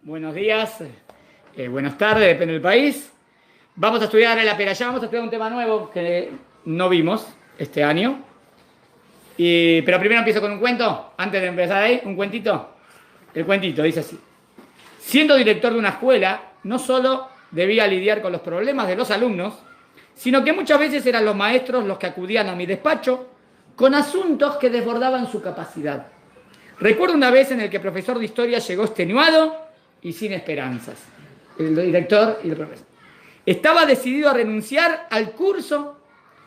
buenos días, buenas tardes, depende del país. Vamos a estudiar el Perashá, vamos a estudiar un tema nuevo que no vimos este año. Pero primero empiezo con un cuento, antes de empezar ahí, un cuentito. El cuentito dice así. Siendo director de una escuela, no solo debía lidiar con los problemas de los alumnos, sino que muchas veces eran los maestros los que acudían a mi despacho con asuntos que desbordaban su capacidad. Recuerdo una vez en el que el profesor de historia llegó extenuado y sin esperanzas. El director y el profesor. Estaba decidido a renunciar al curso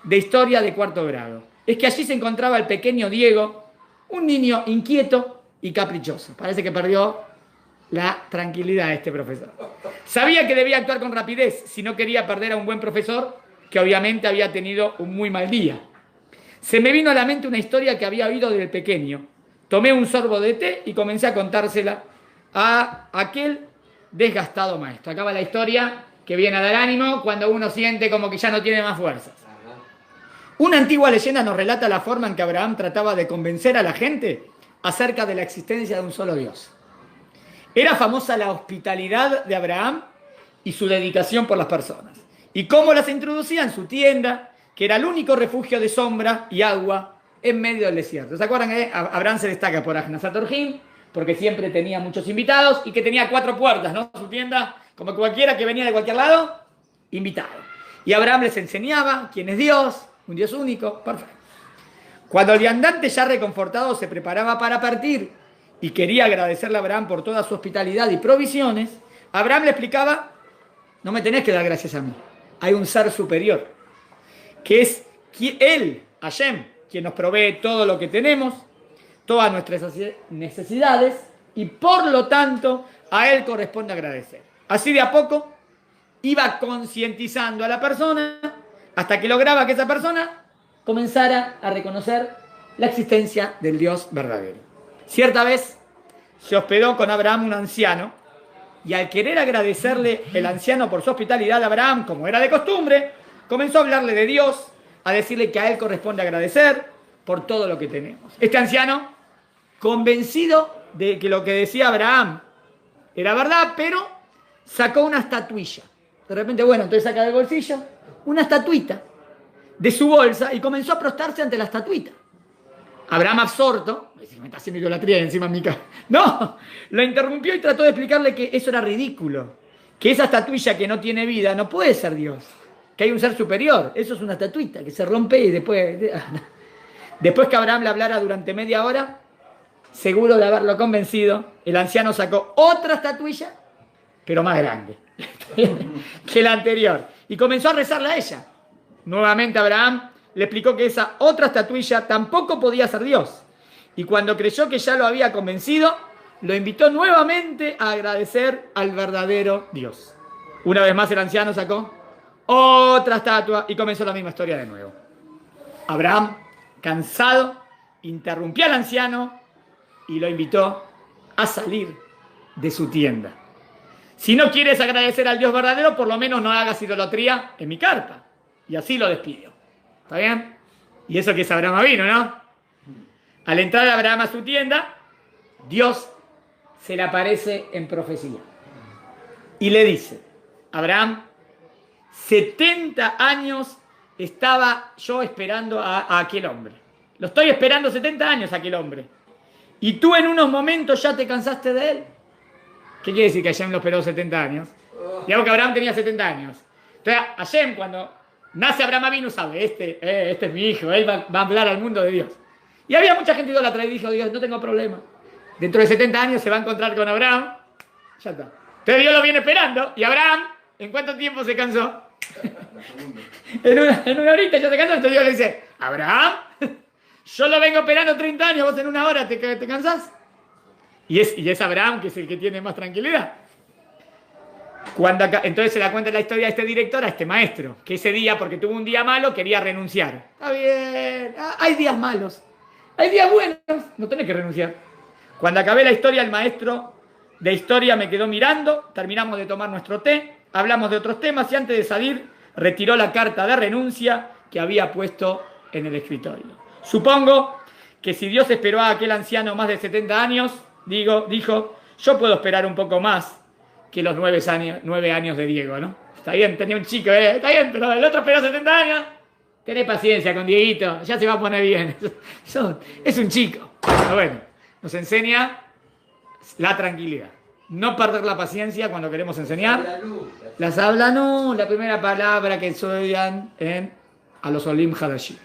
de historia de cuarto grado. Es que allí se encontraba el pequeño Diego, un niño inquieto y caprichoso. Parece que perdió la tranquilidad de este profesor. Sabía que debía actuar con rapidez si no quería perder a un buen profesor que obviamente había tenido un muy mal día. Se me vino a la mente una historia que había oído del pequeño. Tomé un sorbo de té y comencé a contársela a aquel desgastado maestro. Acaba la historia que viene a dar ánimo cuando uno siente como que ya no tiene más fuerzas. Una antigua leyenda nos relata la forma en que Abraham trataba de convencer a la gente acerca de la existencia de un solo Dios. Era famosa la hospitalidad de Abraham y su dedicación por las personas. Y cómo las introducía en su tienda, que era el único refugio de sombra y agua en medio del desierto. ¿Se acuerdan que Abraham se destaca por Ahnasat Orjim? Porque siempre tenía muchos invitados y que tenía 4 puertas, ¿no? Su tienda, como cualquiera que venía de cualquier lado, invitado. Y Abraham les enseñaba quién es Dios, un Dios único, perfecto. Cuando el viandante ya reconfortado se preparaba para partir y quería agradecerle a Abraham por toda su hospitalidad y provisiones, Abraham le explicaba, no me tenés que dar gracias a mí, hay un ser superior, que es él, Hashem, quien nos provee todo lo que tenemos, todas nuestras necesidades, y por lo tanto a él corresponde agradecer. Así de a poco iba concientizando a la persona hasta que lograba que esa persona comenzara a reconocer la existencia del Dios verdadero. Cierta vez se hospedó con Abraham un anciano y al querer agradecerle el anciano por su hospitalidad, Abraham, como era de costumbre, comenzó a hablarle de Dios, a decirle que a él corresponde agradecer por todo lo que tenemos. Este anciano, convencido de que lo que decía Abraham era verdad, pero sacó una estatuilla. De repente, entonces saca del bolsillo una estatuita de su bolsa y comenzó a prostrarse ante la estatuita. Abraham, absorto, me está haciendo idolatría encima en mi cara. No, lo interrumpió y trató de explicarle que eso era ridículo, que esa estatuilla que no tiene vida no puede ser Dios, que hay un ser superior, eso es una estatuita que se rompe y después que Abraham le hablara durante media hora, seguro de haberlo convencido, el anciano sacó otra estatuilla, pero más grande que la anterior, y comenzó a rezarle a ella. Nuevamente Abraham le explicó que esa otra estatuilla tampoco podía ser Dios, y cuando creyó que ya lo había convencido, lo invitó nuevamente a agradecer al verdadero Dios. Una vez más el anciano sacó otra estatua y comenzó la misma historia de nuevo. Abraham, cansado, interrumpió al anciano y lo invitó a salir de su tienda. Si no quieres agradecer al Dios verdadero, por lo menos no hagas idolatría en mi carpa. Y así lo despidió. ¿Está bien? Y eso que es Abraham vino, ¿no? Al entrar Abraham a su tienda, Dios se le aparece en profecía. Y le dice, Abraham, 70 años estaba yo esperando a aquel hombre. Lo estoy esperando 70 años a aquel hombre. Y tú en unos momentos ya te cansaste de él. ¿Qué quiere decir que Hashem lo esperó 70 años? Digamos que Abraham tenía 70 años. Entonces Hashem, cuando nace Abraham Avinu, sabe, este es mi hijo, él va a hablar al mundo de Dios. Y había mucha gente idólatra y dijo, Dios, no tengo problema. Dentro de 70 años se va a encontrar con Abraham. Ya está. Entonces Dios lo viene esperando. Y Abraham, ¿en cuánto tiempo se cansó? en una horita ya se cansó. Entonces Dios le dice, Abraham, yo lo vengo esperando 30 años, vos en una hora te cansás. Y es Abraham que es el que tiene más tranquilidad. Entonces se da cuenta la historia de este director, a este maestro, que ese día, porque tuvo un día malo, quería renunciar. Está bien, hay días malos, hay días buenos, no tenés que renunciar. Cuando acabé la historia, el maestro de historia me quedó mirando, terminamos de tomar nuestro té, hablamos de otros temas y antes de salir retiró la carta de renuncia que había puesto en el escritorio. Supongo que si Dios esperó a aquel anciano más de 70 años, dijo, yo puedo esperar un poco más que los 9 años de Diego, ¿no? Está bien, tenía un chico, está bien, pero el otro esperó 70 años. Tenés paciencia con Dieguito, ya se va a poner bien. Es un chico. Pero bueno, nos enseña la tranquilidad. No perder la paciencia cuando queremos enseñar. Las habla, no, la primera palabra que estudian a los Olim Hadashim.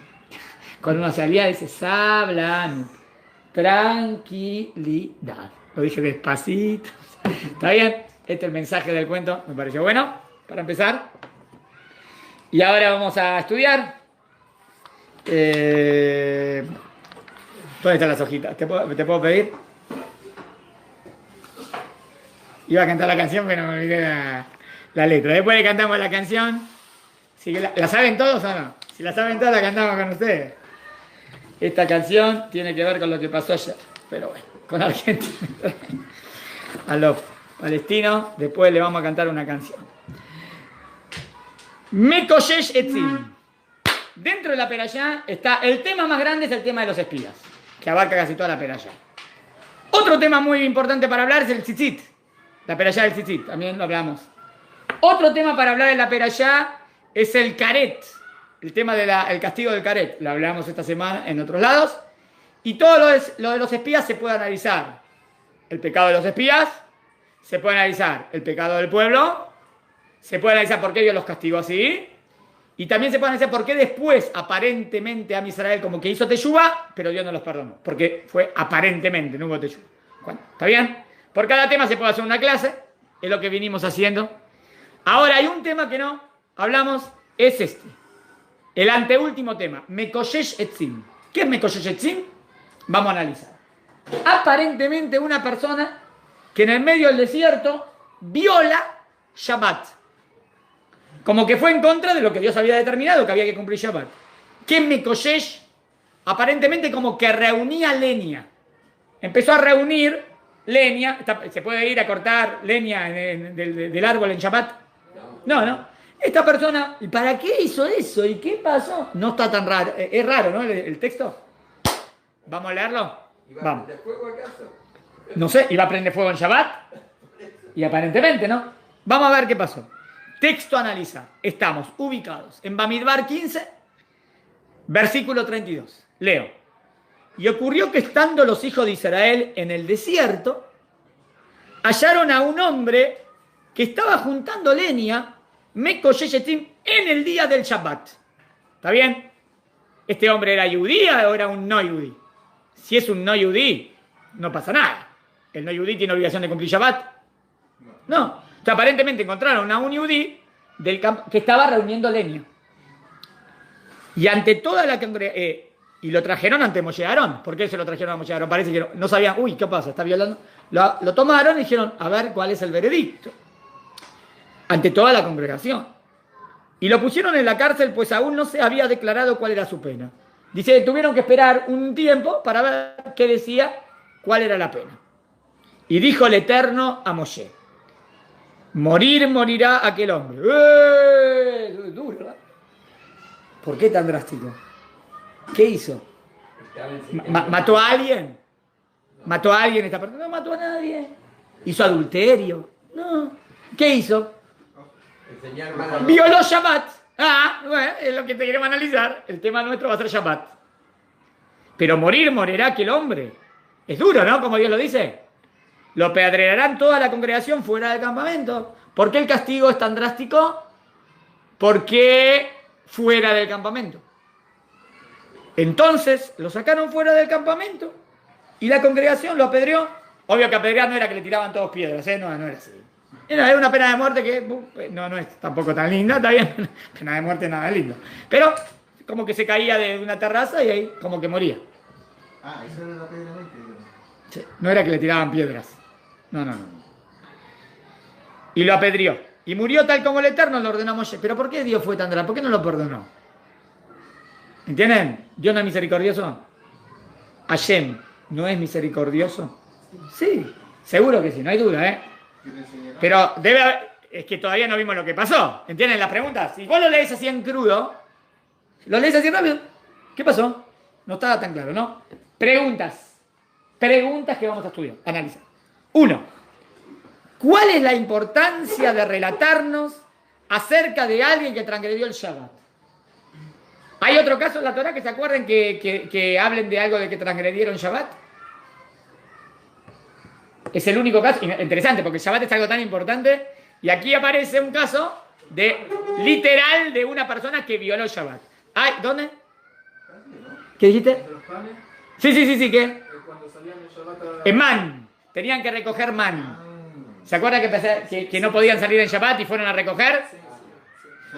Cuando uno salía dice, sablan, tranquilidad. Lo dije despacito. ¿Está bien? Este es el mensaje del cuento, me pareció bueno, para empezar. Y ahora vamos a estudiar. ¿Dónde están las hojitas? ¿Te puedo pedir? Iba a cantar la canción, pero me olvidé la letra. Después le cantamos la canción. ¿Sí que la saben todos o no? Si la saben todos, la cantamos con ustedes. Esta canción tiene que ver con lo que pasó ayer. Pero bueno, con Argentina. A los palestinos, después le vamos a cantar una canción. Mekoshesh Etzim. Dentro de la perashá está el tema más grande, es el tema de los espías, que abarca casi toda la perashá. Otro tema muy importante para hablar es el tzitzit, la perashá del tzitzit, también lo hablamos. Otro tema para hablar en la perashá es el karet, el tema del castigo del karet, lo hablamos esta semana en otros lados. Y todo lo de los espías se puede analizar. El pecado de los espías, se puede analizar el pecado del pueblo, se puede analizar por qué Dios los castigó así. Y también se puede analizar por qué después, aparentemente, a Israel como que hizo teshuvá, pero Dios no los perdonó. Porque fue aparentemente, no hubo teshuvá. ¿Está bien? Por cada tema se puede hacer una clase, es lo que vinimos haciendo. Ahora hay un tema que no hablamos, es este. El anteúltimo tema, Mekoshesh Etzim. ¿Qué es Mekoshesh Etzim? Vamos a analizar. Aparentemente una persona que en el medio del desierto viola Shabbat. Como que fue en contra de lo que Dios había determinado, que había que cumplir Shabbat. ¿Qué Mekoshesh? Aparentemente como que reunía leña. Empezó a reunir leña. ¿Se puede ir a cortar leña del árbol en Shabbat? No. Esta persona, ¿y para qué hizo eso? ¿Y qué pasó? No está tan raro. Es raro, ¿no? El texto. ¿Vamos a leerlo? Vamos. ¿Prende fuego acaso? No sé, ¿iba a prender fuego en Shabbat? Y aparentemente, ¿no? Vamos a ver qué pasó. Texto a analizar. Estamos ubicados en Bamidbar 15, versículo 32. Leo. Y ocurrió que estando los hijos de Israel en el desierto, hallaron a un hombre que estaba juntando leña, Mekoshesh, en el día del Shabbat. ¿Está bien? ¿Este hombre era yudía o era un no yudí? Si es un no yudí, no pasa nada. ¿El no yudí tiene obligación de cumplir Shabbat? No. Aparentemente encontraron a un yudí que estaba reuniendo leña. Y ante toda la congregación, y lo trajeron ante Moshe Aarón. ¿Por qué se lo trajeron a Moshe Aarón? Parece que no sabían, uy, ¿qué pasa? ¿Está violando? Lo tomaron y dijeron, a ver cuál es el veredicto. Ante toda la congregación. Y lo pusieron en la cárcel, pues aún no se había declarado cuál era su pena. Dice, tuvieron que esperar un tiempo para ver qué decía, cuál era la pena. Y dijo el Eterno a Moshe, morirá aquel hombre. Duro, ¿verdad? ¿Por qué tan drástico? ¿Qué hizo? ¿Mató a alguien? ¿Mató a alguien esta persona? No mató a nadie. ¿Hizo adulterio? No. ¿Qué hizo? Violó Shabbat. Bueno, es lo que te queremos analizar. El tema nuestro va a ser Shabbat. Pero morirá aquel hombre. Es duro, ¿no? Como Dios lo dice. Lo apedrearán toda la congregación fuera del campamento. ¿Por qué el castigo es tan drástico? ¿Por qué fuera del campamento? Entonces lo sacaron fuera del campamento y la congregación lo apedreó. Obvio que apedrear no era que le tiraban todos piedras, no era así. Era una pena de muerte que no es tampoco tan linda, está bien. Pena de muerte nada lindo. Pero como que se caía de una terraza y ahí como que moría. Eso era la piedra. Sí, no era que le tiraban piedras. No. Y lo apedreó. Y murió tal como el Eterno lo ordenó a Moshe. ¿Pero por qué Dios fue tan drástico? ¿Por qué no lo perdonó? ¿Entienden? ¿Dios no es misericordioso? ¿Hashem no es misericordioso? Sí, seguro que sí, no hay duda, ¿eh? Pero debe haber... Es que todavía no vimos lo que pasó. ¿Entienden las preguntas? Si vos lo lees así en crudo, lo lees así rápido. ¿Qué pasó? No estaba tan claro, ¿no? Preguntas que vamos a estudiar, analizar. 1. ¿Cuál es la importancia de relatarnos acerca de alguien que transgredió el Shabbat? ¿Hay otro caso en la Torá que se acuerden que hablen de algo de que transgredieron Shabbat? Es el único caso, interesante, porque el Shabbat es algo tan importante, y aquí aparece un caso de literal de una persona que violó el Shabbat. Ay, ¿dónde? ¿Qué dijiste? ¿De los panes? Sí, ¿qué? Cuando salían el Shabbat En man, tenían que recoger man. ¿Se acuerdan que no podían salir en Shabbat y fueron a recoger?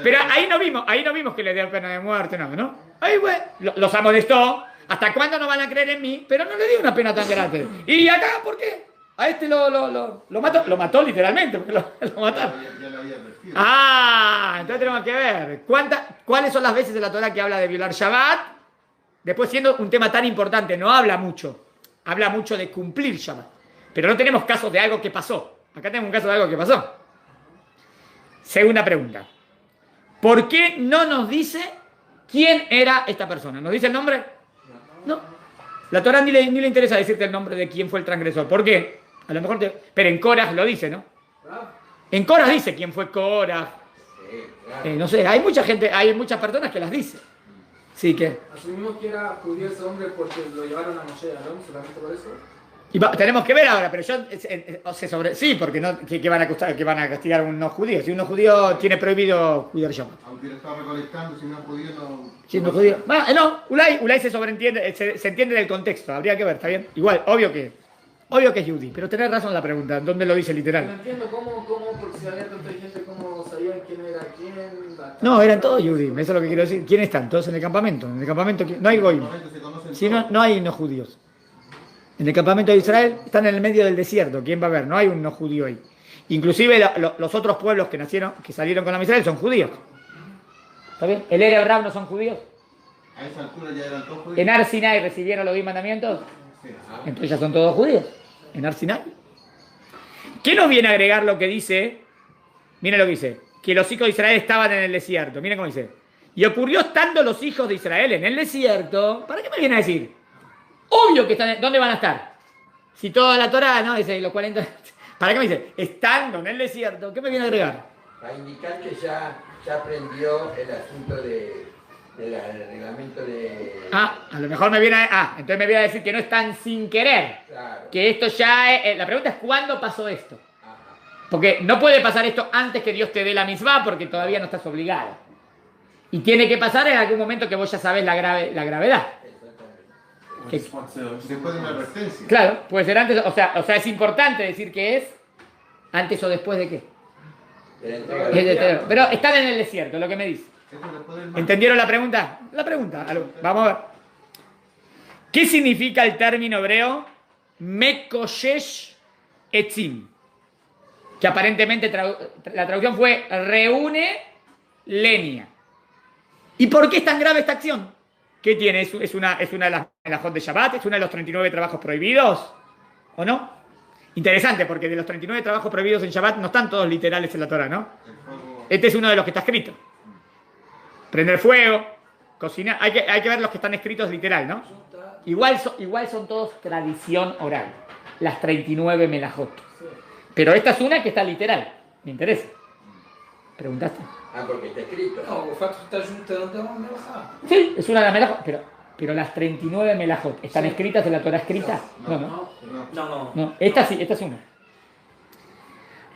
Pero ahí no vimos que les dio pena de muerte, ¿no? Ahí, bueno, los amonestó. ¿Hasta cuándo no van a creer en mí? Pero no le dio una pena tan grande. ¿Y acá por qué? A este lo mató literalmente, porque lo mataron. Ya lo había advertido. Entonces tenemos que ver cuáles son las veces de la Torá que habla de violar Shabbat. Después, siendo un tema tan importante, no habla mucho de cumplir Shabbat. Pero no tenemos casos de algo que pasó. Acá tenemos un caso de algo que pasó. Segunda pregunta. ¿Por qué no nos dice quién era esta persona? ¿Nos dice el nombre? No. La Torá ni le interesa decirte el nombre de quién fue el transgresor. ¿Por qué? A lo mejor pero en Coraj lo dice, ¿no? En Coraj dice quién fue Coraj. No sé, hay mucha gente, hay muchas personas que las dicen. Sí, ¿qué? Asumimos que era judío ese hombre porque lo llevaron a Moshe, ¿no? Solamente por eso. Y tenemos que ver ahora, pero sí, porque no, que van a castigar a un no judío. Si un no judío tiene prohibido cuidar Shabbat. Aunque lo estaba recolectando, si no es judío, no. Si un no judío. No, Ulay se sobreentiende, se entiende del contexto. Habría que ver, ¿está bien? Igual, obvio que es judí, pero tenés razón en la pregunta, ¿dónde lo dice No literal? entiendo cómo, porque si había tanta gente, cómo sabían quién era quién. No, eran todos judí, eso es lo que quiero decir. ¿Quiénes están? Todos en el campamento. En el campamento no hay goyim. Se conocen Si todos. no hay no judíos. En el campamento de Israel están en el medio del desierto. ¿Quién va a ver? No hay un no judío ahí. Inclusive los otros pueblos que salieron con la Israel son judíos. ¿Está bien? El Erev Rab no son judíos. A esa altura ya eran todos judíos. En Ar Sinai recibieron los 10 mandamientos. Sí. Entonces ya son todos judíos. En Ar Sinai. ¿Qué nos viene a agregar lo que dice? Miren lo que dice. Que los hijos de Israel estaban en el desierto. Miren cómo dice. Y ocurrió estando los hijos de Israel en el desierto. ¿Para qué me viene a decir? Obvio que están. ¿Dónde van a estar? Si toda la Torá, ¿no? Dice los 40. ¿Para qué me dice? Estando en el desierto. ¿Qué me viene a agregar? Para indicar que ya aprendió el asunto del reglamento de... A lo mejor me viene a... entonces me viene a decir que no están sin querer. Claro. Que esto ya es... la pregunta es ¿cuándo pasó esto? Ajá. Porque no puede pasar esto antes que Dios te dé la misma porque todavía no estás obligado. Y tiene que pasar en algún momento que vos ya sabés la gravedad. Después de una advertencia. Claro, puede ser antes, o sea, es importante decir que es antes o después de qué. De la entrega de la Pero están en el desierto, lo que me dice. Esto después del mar. ¿Entendieron la pregunta? Vamos a ver. ¿Qué significa el término hebreo Mekoshesh Etzim? Que aparentemente la traducción fue reúne leña. ¿Y por qué es tan grave esta acción? ¿Qué tiene? ¿Es una de las melajot de Shabbat? ¿Es uno de los 39 trabajos prohibidos? ¿O no? Interesante, porque de los 39 trabajos prohibidos en Shabbat no están todos literales en la Torah, ¿no? El fuego. Este es uno de los que está escrito. Prender fuego, cocinar. Hay que ver los que están escritos literal, ¿no? Igual son todos tradición oral. Las 39 melajot. Pero esta es una que está literal. Me interesa. ¿Preguntaste? porque está escrito. No, o fato está junto de uma melachá. Sí, es una de las melajot. Pero las 39 melajot, ¿están escritas en la Torah escrita? No. No, esta sí, esta es una.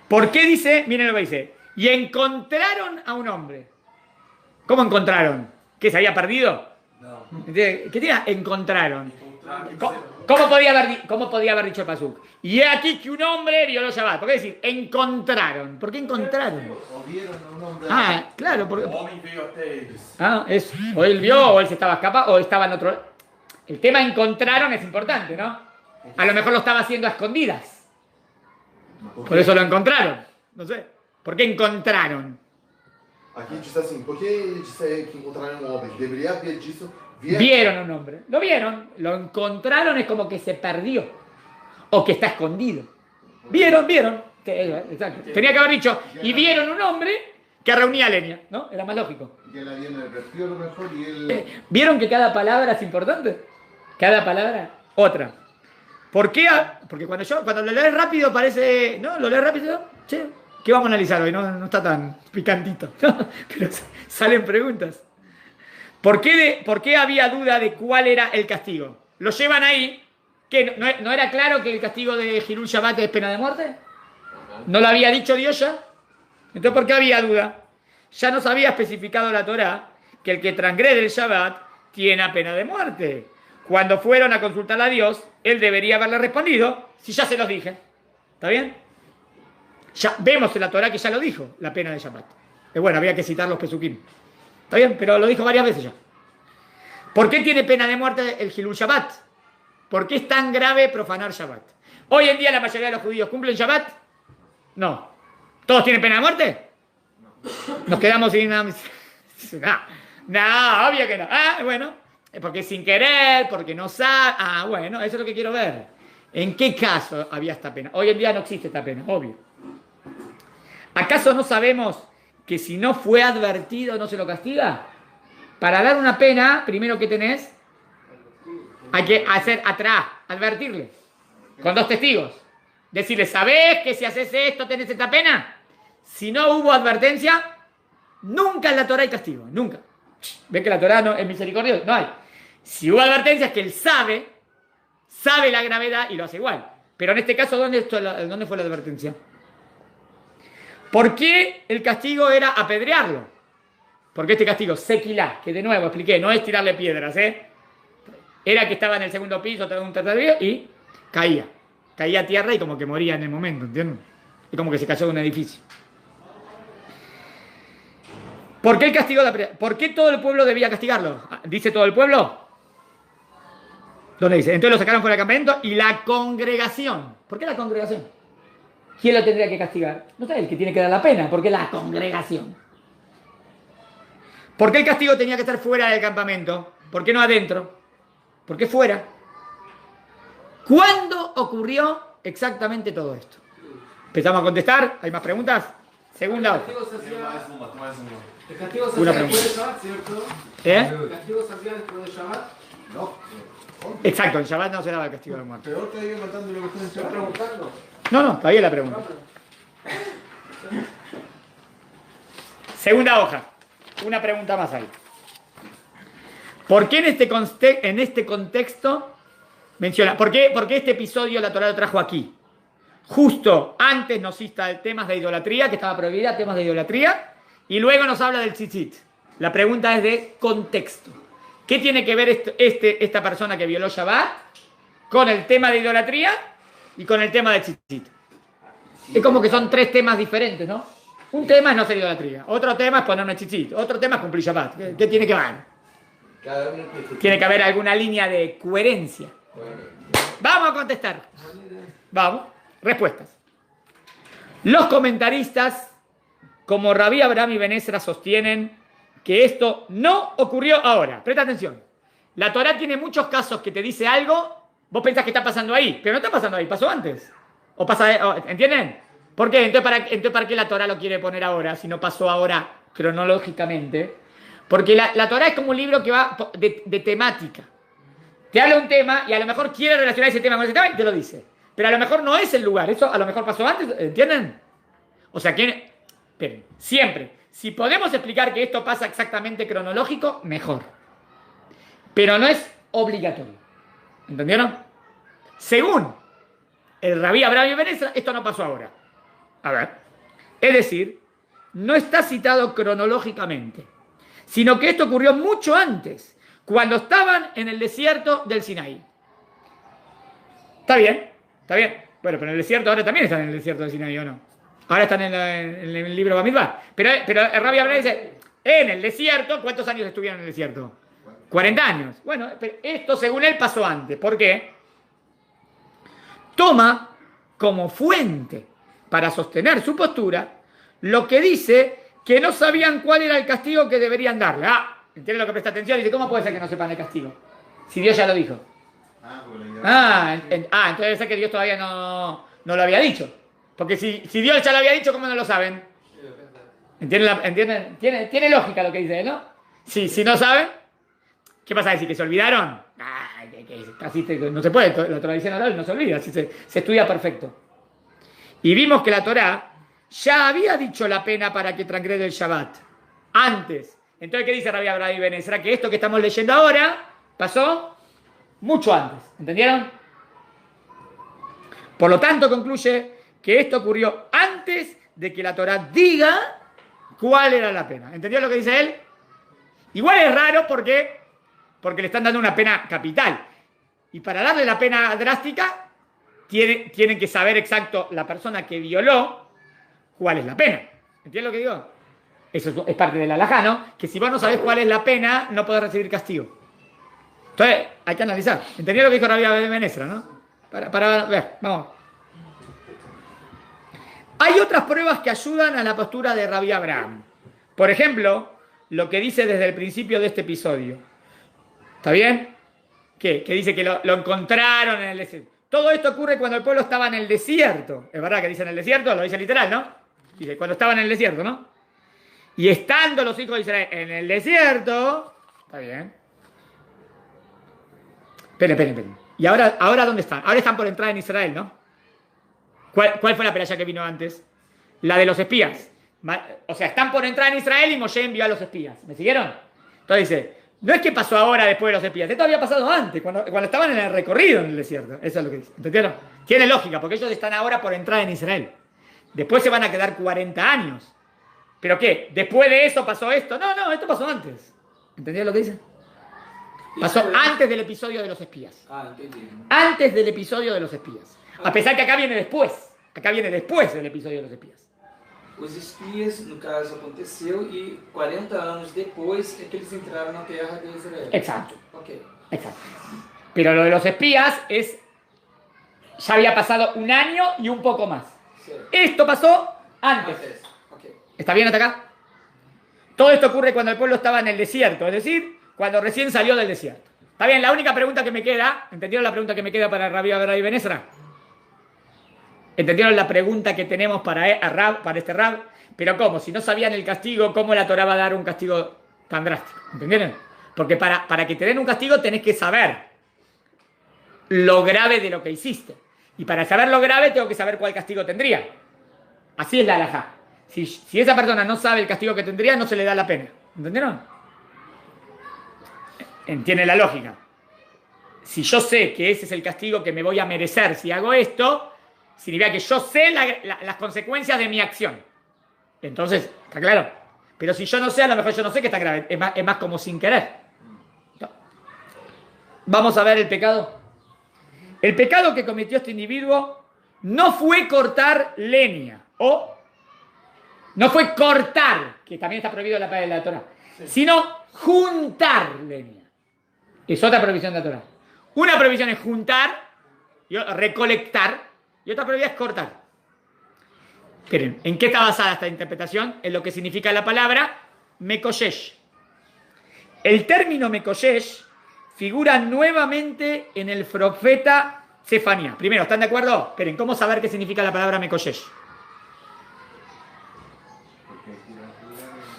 ¿Por qué dice? Miren lo que dice. Y encontraron a un hombre. ¿Cómo encontraron? ¿Que se había perdido? No. ¿Qué tiene? Encontraron. ¿Cómo podía haber dicho el Pasuk? Y he aquí que un hombre violó Shabbat. ¿Por qué decir? Encontraron. ¿Por qué encontraron? O vieron a un hombre. Claro. Porque, Homem veio até eles. o él vio, o él se estaba escapando, o estaba en otro. El tema encontraron es importante, ¿no? A lo mejor lo estaba haciendo a escondidas. Por eso lo encontraron. No sé. ¿Por qué encontraron? Aqui diz assim, por que disse que encontraram um homem? Deveria haver disso. Vieron a un hombre. Lo vieron. Lo encontraron es como que se perdió. O que está escondido. Vieron. Exacto. Tenía que haber dicho, y vieron un hombre que reunía leña, ¿no? Era más lógico. Y él había advertido a lo mejor y él. ¿Vieron que cada palabra es importante? Cada palabra, otra. ¿Por qué? Porque cuando lo lees rápido parece... ¿No? Lo lees rápido, che, ¿qué vamos a analizar hoy? No está tan picantito. Pero salen preguntas. ¿Por qué había duda de cuál era el castigo? Lo llevan ahí. ¿Qué? ¿No era claro que el castigo de Hilul Shabbat es pena de muerte? ¿No lo había dicho Dios ya? Entonces, ¿por qué había duda? Ya nos había especificado la Torá que el que transgrede el Shabbat tiene pena de muerte. Cuando fueron a consultar a Dios, él debería haberle respondido, si ya se los dije. ¿Está bien? Ya vemos en la Torá que ya lo dijo, la pena de Shabbat. Bueno, había que citar los Pesukim. ¿Está bien? Pero lo dijo varias veces ya. ¿Por qué tiene pena de muerte el Hilul Shabbat? ¿Por qué es tan grave profanar Shabbat? Hoy en día la mayoría de los judíos cumplen Shabbat. No. ¿Todos tienen pena de muerte? Nos quedamos sin nada. No, obvio que no. Bueno, porque sin querer, porque no sabe. Bueno, eso es lo que quiero ver. ¿En qué caso había esta pena? Hoy en día no existe esta pena, obvio. ¿Acaso no sabemos que si no fue advertido no se lo castiga? Para dar una pena, primero que tenés, hay que hacer atrás, advertirle, con 2 testigos. Decirle, ¿sabés que si haces esto tenés esta pena? Si no hubo advertencia, nunca en la Torá hay castigo, nunca. ¿Ves que la Torá no es misericordiosa? No hay. Si hubo advertencia es que él sabe la gravedad y lo hace igual. Pero en este caso, ¿dónde fue la advertencia? ¿Por qué el castigo era apedrearlo? Porque este castigo, sequilá, que de nuevo expliqué, no es tirarle piedras, era que estaba en el segundo piso, un tercer piso, y caía. Caía a tierra y como que moría en el momento, ¿entienden? Y como que se cayó de un edificio. ¿Por qué el castigo de apedrear? ¿Por qué todo el pueblo debía castigarlo? ¿Dice todo el pueblo? ¿Dónde dice? Entonces lo sacaron fuera del campamento y la congregación. ¿Por qué la congregación? ¿Quién lo tendría que castigar? No está el que tiene que dar la pena, ¿por qué la congregación? ¿Por qué el castigo tenía que estar fuera del campamento? ¿Por qué no adentro? ¿Por qué fuera? ¿Cuándo ocurrió exactamente todo esto? Empezamos a contestar. ¿Hay más preguntas? Segunda hoja. El castigo se Una hacía pregunta. después de Shabbat, ¿cierto? ¿Eh? El castigo se hacía después de Shabbat. No. Exacto, en Shabbat no se daba el castigo de muerte. Peor todavía matando lo que está en Estoy Shabbat. preguntando. No, todavía la pregunta. Segunda hoja. Una pregunta más ahí. ¿Por qué en este contexto menciona? ¿Por qué este episodio la Torá lo trajo aquí? Justo antes nos cita temas de idolatría, que estaba prohibida, temas de idolatría, y luego nos habla del tzitzit. La pregunta es de contexto. ¿Qué tiene que ver esta persona que violó Shabbat con el tema de idolatría y con el tema del tzitzit? Es como que son 3 temas diferentes, ¿no? Un tema es no hacer idolatría, otro tema es poner un tzitzit, otro tema es cumplir Shabbat. ¿Qué tiene que ver? Cada uno que se- Tiene que haber alguna línea de coherencia. Bueno, Vamos a contestar. Vamos. Respuestas. Los comentaristas, como Rabí Abraham y Ben Ezra, sostienen que esto no ocurrió ahora. Presta atención. La Torá tiene muchos casos que te dice algo, vos pensás que está pasando ahí, pero no está pasando ahí, pasó antes. ¿Entienden? ¿Por qué? Entonces, ¿para qué la Torá lo quiere poner ahora si no pasó ahora cronológicamente? Porque la Torá es como un libro que va de temática. Te habla un tema y a lo mejor quiere relacionar ese tema con ese tema y te lo dice. Pero a lo mejor no es el lugar. Eso a lo mejor pasó antes. ¿Entienden? O sea, esperen, siempre. Si podemos explicar que esto pasa exactamente cronológico, mejor. Pero no es obligatorio. ¿Entendieron? Según el Rabí Abraham y Ben Ezra, esto no pasó ahora. A ver. Es decir, no está citado cronológicamente, sino que esto ocurrió mucho antes, cuando estaban en el desierto del Sinaí. ¿Está bien? ¿Está bien? Bueno, pero en el desierto ahora también están en el desierto del Sinaí, ¿o no? Ahora están en el libro Bamidbar. Pero el Rabí Abraham dice, en el desierto, ¿cuántos años estuvieron en el desierto? 40 años. Bueno, pero esto según él pasó antes. ¿Por qué? Toma como fuente para sostener su postura lo que dice que no sabían cuál era el castigo que deberían darle. ¿Entienden lo que presta atención? Dice, ¿cómo puede ser que no sepan el castigo? Si Dios ya lo dijo. Entonces debe ser que Dios todavía no lo había dicho. Porque si Dios ya lo había dicho, ¿cómo no lo saben? ¿Entienden? Tiene lógica lo que dice, ¿no? Si no saben. ¿Qué pasa a decir? ¿Que se olvidaron? No se puede, la tradición oral no se olvida, se estudia perfecto. Y vimos que la Torá ya había dicho la pena para que transgrede el Shabbat, antes. Entonces, ¿qué dice Rabbi Abraham Ben Ezra? Que esto que estamos leyendo ahora pasó mucho antes, ¿entendieron? Por lo tanto, concluye que esto ocurrió antes de que la Torá diga cuál era la pena. ¿Entendió lo que dice él? Igual es raro porque le están dando una pena capital. Y para darle la pena drástica, tienen que saber exacto la persona que violó cuál es la pena. ¿Entiendes lo que digo? Eso es parte del halajá, ¿no? Que si vos no sabés cuál es la pena, no podés recibir castigo. Entonces, hay que analizar. ¿Entendió lo que dijo Rabbi Ben Ezra, no? Para ver, vamos. Hay otras pruebas que ayudan a la postura de Rabbi Abraham. Por ejemplo, lo que dice desde el principio de este episodio. ¿Está bien? ¿Qué? Que dice que lo encontraron en el desierto. Todo esto ocurre cuando el pueblo estaba en el desierto. Es verdad que dice en el desierto, lo dice literal, ¿no? Dice, cuando estaban en el desierto, ¿no? Y estando los hijos de Israel en el desierto, está bien. Esperen. ¿Y ahora dónde están? Ahora están por entrar en Israel, ¿no? ¿Cuál fue la pelea que vino antes? La de los espías. O sea, están por entrar en Israel y Moshe envió a los espías. ¿Me siguieron? Entonces dice, no es que pasó ahora después de los espías, esto había pasado antes, cuando estaban en el recorrido en el desierto. Eso es lo que dice. ¿Entendieron? Tiene lógica, porque ellos están ahora por entrar en Israel. Después se van a quedar 40 años. ¿Pero qué? ¿Después de eso pasó esto? No, esto pasó antes. ¿Entendieron lo que dice? Pasó antes del episodio de los espías. Entendí. Antes del episodio de los espías. A pesar que acá viene después. Acá viene después del episodio de los espías. Os espias, no caso, aconteceu e 40 anos depois é que eles entraram na terra de Israel. Exacto. Ok. Exacto. Pero lo de los espías ya había pasado un año y un poco más. Sí. Esto pasó antes. Ok. ¿Está bien hasta acá? Todo esto ocurre cuando el pueblo estaba en el desierto, es decir, cuando recién salió del desierto. ¿Está bien? La única pregunta que me queda, ¿entendieron la pregunta que me queda para Rabbi Abraham Ben Ezra? ¿Entendieron la pregunta que tenemos para este Rab? Pero ¿cómo? Si no sabían el castigo, ¿cómo la Torá va a dar un castigo tan drástico? ¿Entendieron? Porque para que te den un castigo tenés que saber lo grave de lo que hiciste. Y para saber lo grave tengo que saber cuál castigo tendría. Así es la halajá. Si esa persona no sabe el castigo que tendría, no se le da la pena. ¿Entendieron? Entiende la lógica. Si yo sé que ese es el castigo que me voy a merecer si hago esto, significa que yo sé las consecuencias de mi acción. Entonces, ¿está claro? Pero si yo no sé, a lo mejor yo no sé que está grave. Es más como sin querer. Vamos a ver el pecado. El pecado que cometió este individuo no fue cortar leña. O no fue cortar, que también está prohibido en la Torá, sino juntar leña. Es otra prohibición de la Torá. Una prohibición es juntar, recolectar, y otra prohibición es cortar. Miren, ¿en qué está basada esta interpretación? En lo que significa la palabra mekoshesh. El término mekoshesh figura nuevamente en el profeta Sefanía. Primero, ¿están de acuerdo? Esperen, ¿cómo saber qué significa la palabra mekoshesh?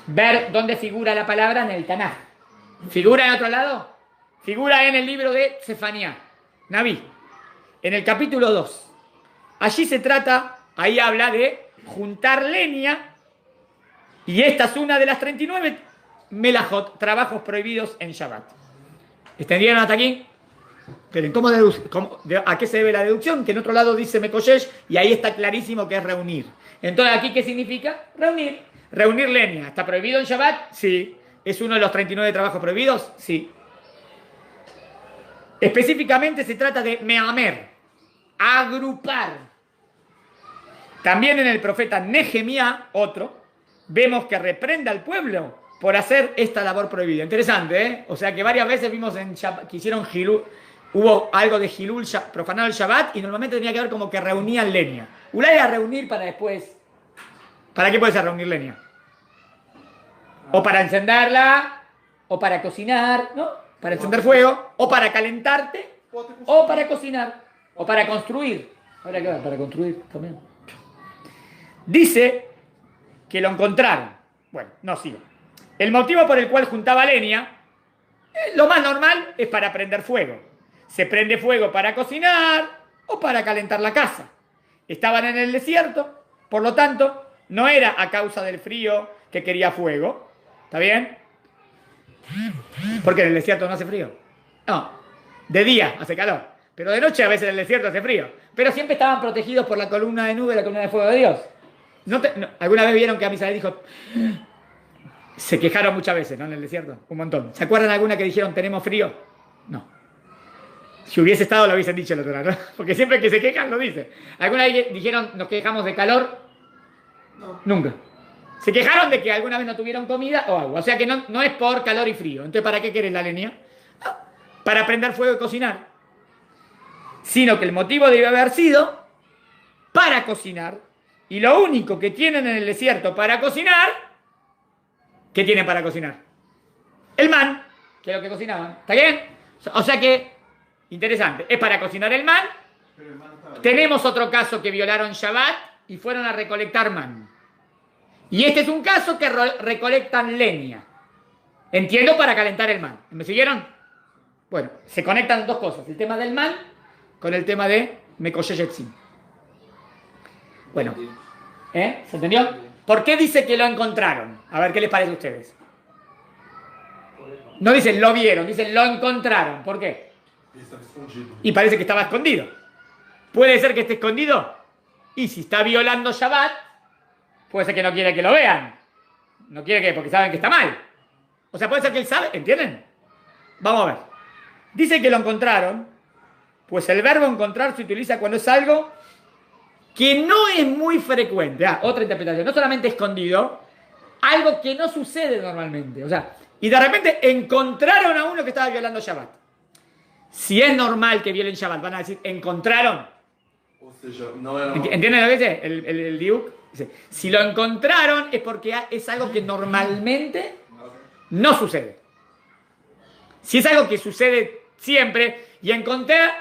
Ver dónde figura la palabra en el Tanaj. ¿Figura en otro lado? Figura en el libro de Sefanía, Naví, en el capítulo 2. Allí se trata, ahí habla de juntar leña, y esta es una de las 39 melajot, trabajos prohibidos en Shabbat. ¿Entendieron hasta aquí? Pero ¿a qué se debe la deducción? Que en otro lado dice mekoshesh, y ahí está clarísimo que es reunir. Entonces, ¿aquí qué significa? Reunir. Reunir leña. ¿Está prohibido en Shabbat? Sí. ¿Es uno de los 39 trabajos prohibidos? Sí. Específicamente se trata de meamer, agrupar. También en el profeta Nehemías, otro, vemos que reprende al pueblo por hacer esta labor prohibida. Interesante, ¿eh? O sea que varias veces vimos en Shabbat, que hicieron Hilul, hubo algo de Hilul, profanado el Shabbat, y normalmente tenía que ver como que reunían leña. Ulay a reunir para después. ¿Para qué puede ser reunir leña? O para encenderla, o para cocinar, ¿no? Para encender fuego, o para calentarte, o para cocinar, o para construir. Ahora qué va, para construir también. Dice que lo encontraron. Bueno, no sigo. El motivo por el cual juntaba leña Lo más normal es para prender fuego. Se prende fuego para cocinar o para calentar la casa. Estaban en el desierto, por lo tanto, no era a causa del frío que quería fuego. ¿Está bien? Porque en el desierto no hace frío. No, de día hace calor, pero de noche a veces en el desierto hace frío. Pero siempre estaban protegidos por la columna de nube, la columna de fuego de Dios. ¿Alguna vez vieron que Amisael dijo... Se quejaron muchas veces, ¿no? En el desierto, un montón. ¿Se acuerdan alguna que dijeron tenemos frío? No. Si hubiese estado lo hubiesen dicho el otro lado, ¿no? Porque siempre que se quejan lo dicen. ¿Alguna vez dijeron nos quejamos de calor? No. Nunca. Se quejaron de que alguna vez no tuvieron comida o agua. O sea que no es por calor y frío. Entonces, ¿para qué querés la leña? No, para prender fuego y cocinar. Sino que el motivo debe haber sido para cocinar. Y lo único que tienen en el desierto para cocinar... ¿Qué tienen para cocinar? El man, que es lo que cocinaban. ¿Está bien? O sea que, interesante, es para cocinar el man. Tenemos otro caso que violaron Shabbat y fueron a recolectar man. Y este es un caso que recolectan leña. Entiendo, para calentar el man. ¿Me siguieron? Bueno, se conectan dos cosas. El tema del man con el tema de Mekosheyetzim. Bueno, ¿se entendió? ¿Por qué dice que lo encontraron? A ver, ¿qué les parece a ustedes? No dicen lo vieron, dicen lo encontraron. ¿Por qué? Y parece que estaba escondido. ¿Puede ser que esté escondido? Y si está violando Shabbat, puede ser que no quiere que lo vean. No quiere que, porque saben que está mal. O sea, puede ser que él sabe, ¿entienden? Vamos a ver. Dice que lo encontraron, pues el verbo encontrar se utiliza cuando es algo que no es muy frecuente. Otra interpretación, no solamente escondido, algo que no sucede normalmente. O sea, y de repente encontraron a uno que estaba violando Shabbat. Si es normal que violen Shabbat, van a decir, encontraron. O sea, no era... ¿Entienden lo que dice el diuk? Dice, si lo encontraron es porque es algo que normalmente no sucede. Si es algo que sucede siempre, y encontraron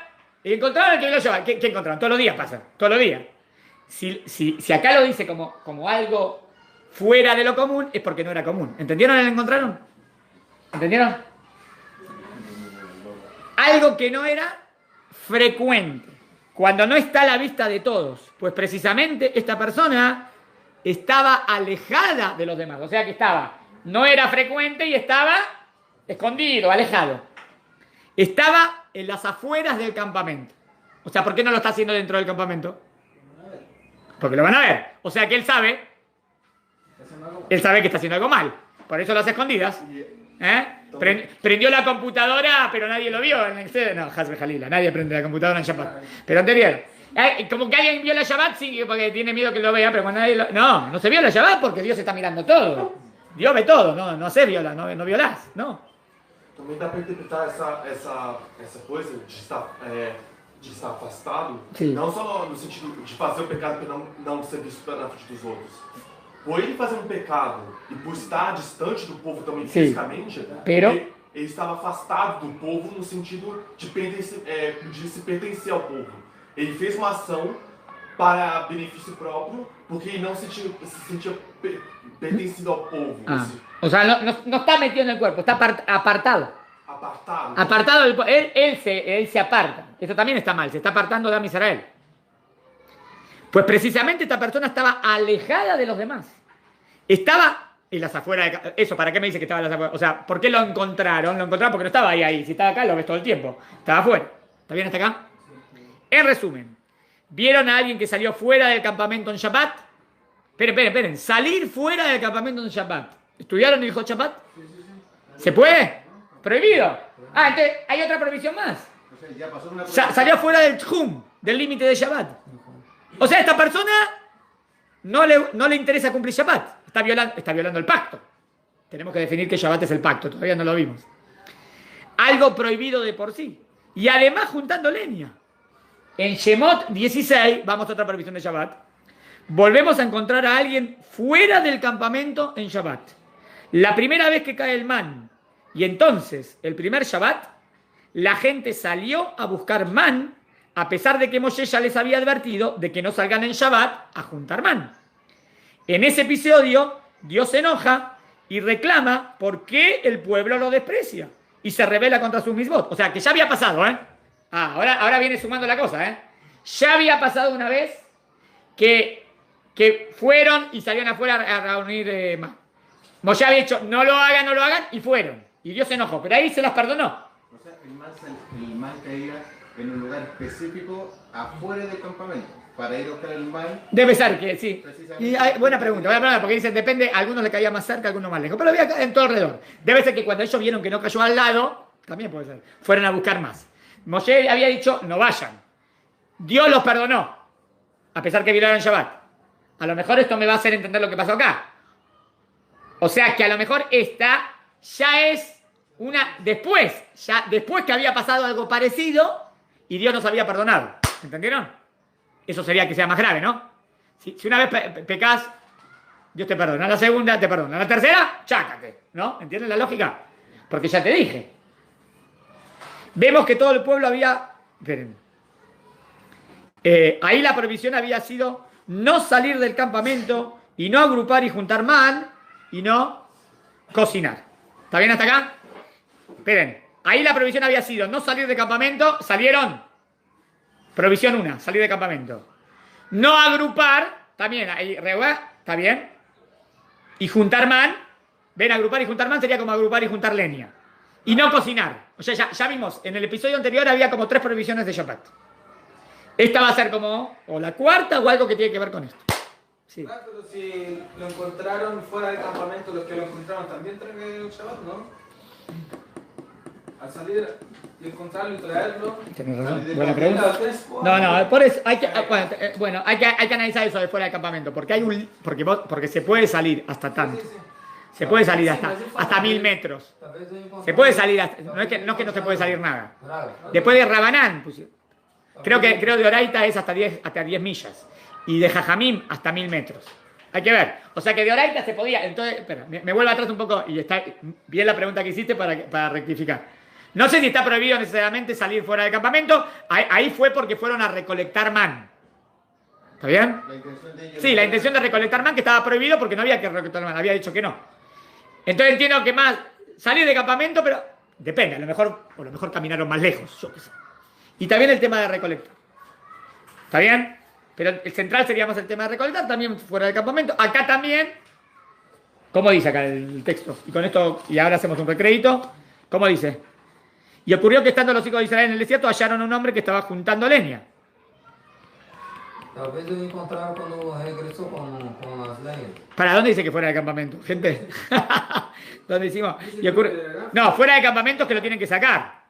al que violó Shabbat, ¿qué encontraron? Todos los días pasa, todos los días. Si acá lo dice como algo fuera de lo común, es porque no era común. ¿Entendieron el encontraron? ¿Entendieron? Algo que no era frecuente. Cuando no está a la vista de todos. Pues precisamente esta persona estaba alejada de los demás. O sea que no era frecuente y estaba escondido, alejado. Estaba en las afueras del campamento. O sea, ¿por qué no lo está haciendo dentro del campamento? Porque lo van a ver. O sea que él sabe que está haciendo algo mal. Por eso lo hace escondidas. Prendió la computadora, pero nadie lo vio. No, Hasbe Jalila. Nadie prende la computadora en Shabbat. Pero entendieron. Como que alguien viola Shabbat, sí, porque tiene miedo que lo vea, pero cuando nadie lo... No se viola Shabbat porque Dios está mirando todo. Dios ve todo. No se viola, no violás. No. Também dá para interpretar essa coisa de estar afastado, sim, não só no sentido de fazer o pecado para não ser visto na frente dos outros. Por ele fazer um pecado e por estar distante do povo também fisicamente, ele estava afastado do povo no sentido de se pertencer ao povo. Ele fez uma ação para benefício próprio, porque ele não se sentia pertencido ao povo. O sea, no está metido en el cuerpo, está apartado. Apartado del pueblo. Él se aparta. Esto también está mal, se está apartando de Israel. Pues precisamente esta persona estaba alejada de los demás. Estaba en las afueras de... Eso, ¿para qué me dice que estaba en las afueras? O sea, ¿por qué lo encontraron? Lo encontraron porque no estaba ahí. Si estaba acá, lo ves todo el tiempo. Estaba afuera. ¿Está bien hasta acá? En resumen, ¿vieron a alguien que salió fuera del campamento en Shabbat? Esperen. Salir fuera del campamento en Shabbat. ¿Estudiaron el hijo Shabbat? ¿Se puede? ¿Prohibido? Entonces hay otra prohibición más. Salió fuera del tjum, del límite de Shabbat. O sea, esta persona no le interesa cumplir Shabbat. Está violando el pacto. Tenemos que definir que Shabbat es el pacto. Todavía no lo vimos. Algo prohibido de por sí. Y además juntando leña. En Shemot 16, vamos a otra prohibición de Shabbat. Volvemos a encontrar a alguien fuera del campamento en Shabbat. La primera vez que cae el man. Y entonces, el primer Shabbat, la gente salió a buscar man, a pesar de que Moshe ya les había advertido de que no salgan en Shabbat a juntar man. En ese episodio, Dios se enoja y reclama por qué el pueblo lo desprecia. y se rebela contra sus misbot. O sea, que ya había pasado, ¿eh? Ahora viene sumando la cosa, ¿eh? Ya había pasado una vez que fueron y salían afuera a reunir más. Moshe había dicho, no lo hagan, y fueron. Y Dios se enojó, pero ahí se las perdonó. O sea, el man caía en un lugar específico afuera del campamento para ir a buscar el man. Debe ser que sí. Y hay, buena pregunta, porque dicen, depende, a algunos le caía más cerca, a algunos más lejos. Pero había en todo alrededor. Debe ser que cuando ellos vieron que no cayó al lado, también puede ser, fueron a buscar más. Moshe había dicho, no vayan. Dios los perdonó, a pesar que violaron Shabbat. A lo mejor esto me va a hacer entender lo que pasó acá. O sea que a lo mejor esta ya es una después que había pasado algo parecido y Dios nos había perdonado. ¿Entendieron? Eso sería que sea más grave, ¿no? Si una vez pecas, Dios te perdona. La segunda te perdona. La tercera, chácate. ¿No? ¿Entienden la lógica? Porque ya te dije. Vemos que todo el pueblo había... Esperen. Ahí la prohibición había sido no salir del campamento y no agrupar y juntar man y no cocinar. ¿Está bien hasta acá? Esperen. Ahí la prohibición había sido no salir del campamento. Salieron. Prohibición 1, salir del campamento. No agrupar, también, ahí, está bien. Y juntar man. Ven, agrupar y juntar man sería como agrupar y juntar leña. Y no cocinar. O sea, ya vimos, en el episodio anterior había como 3 prohibiciones de Shabbat. Esta va a ser como o la cuarta o algo que tiene que ver con esto. Sí. Pero si lo encontraron fuera del campamento, los que lo encontraron también traen el Shabbat, ¿no? Al salir y encontrarlo y traerlo. Tienes razón. Buena pregunta. No, por eso hay que, hay que analizar eso de fuera del campamento, porque hay porque se puede salir hasta tanto. Se puede salir hasta 1000 metros. Se puede salir hasta, no es que no se puede salir nada. Después de Rabanán, creo de Oraita es hasta 10 millas. Y de Jajamim hasta 1000 metros. Hay que ver. O sea que de Oraita se podía. Entonces, espera, me vuelvo atrás un poco y está bien la pregunta que hiciste para rectificar. No sé si está prohibido necesariamente salir fuera del campamento. Ahí fue porque fueron a recolectar man. ¿Está bien? Sí, la intención de recolectar man, que estaba prohibido porque no había que recolectar man. Había dicho que no. Entonces entiendo que más salir de campamento, pero depende. A lo mejor caminaron más lejos. Yo qué sé. Y también el tema de recolectar. ¿Está bien? Pero el central sería más el tema de recolectar, también fuera del campamento. Acá también, ¿cómo dice acá el texto? Y con esto, y ahora hacemos un recrédito. ¿Cómo dice? Y ocurrió que estando los hijos de Israel en el desierto, hallaron a un hombre que estaba juntando leña. Tal vez lo encontraron cuando regresó con las leñas. ¿Para dónde dice que fuera del campamento? Gente, ¿dónde decimos? No, fuera del campamento es que lo tienen que sacar.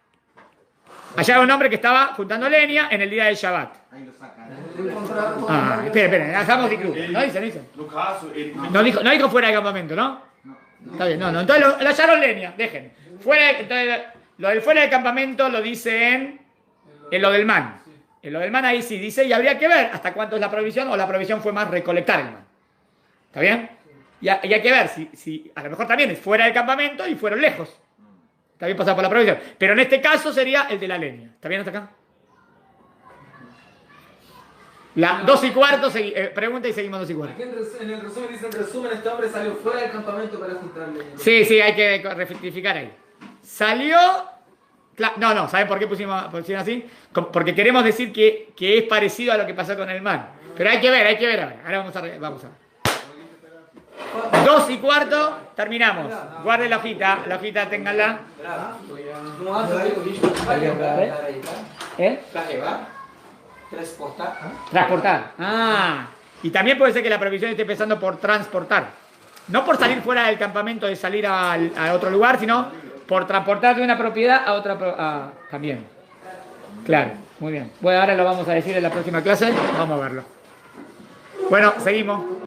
Hallaron un hombre que estaba juntando leña en el día del Shabbat. Ahí lo sacan. Esperen, hagamos de club. No dice. No dijo fuera del campamento, ¿no? Está bien, no. Entonces lo hallaron leña, dejen. Entonces, lo del fuera del campamento lo dice en lo del man. En lo del man ahí sí dice, y habría que ver hasta cuánto es la prohibición, o la prohibición fue más recolectar el man. ¿Está bien? Y hay que ver si a lo mejor también es fuera del campamento y fueron lejos. Está bien pasar por la prohibición. Pero en este caso sería el de la leña. ¿Está bien hasta acá? 2:15, pregunta y seguimos 2:15. Aquí en el resumen dice, este hombre salió fuera del campamento para juntar leña. Sí, hay que rectificar ahí. Salió... No, ¿saben por qué pusieron así? Porque queremos decir que es parecido a lo que pasó con el man. Pero hay que ver ahora. Ahora vamos a ver. 2:15, terminamos. Guarden la hojita, ténganla. Para llevar, transportar. Y también puede ser que la prohibición esté empezando por transportar. No por salir fuera del campamento, de salir a otro lugar, sino por transportar de una propiedad a otra. También. Claro, muy bien. Bueno, ahora lo vamos a decir en la próxima clase. Vamos a verlo. Bueno, seguimos.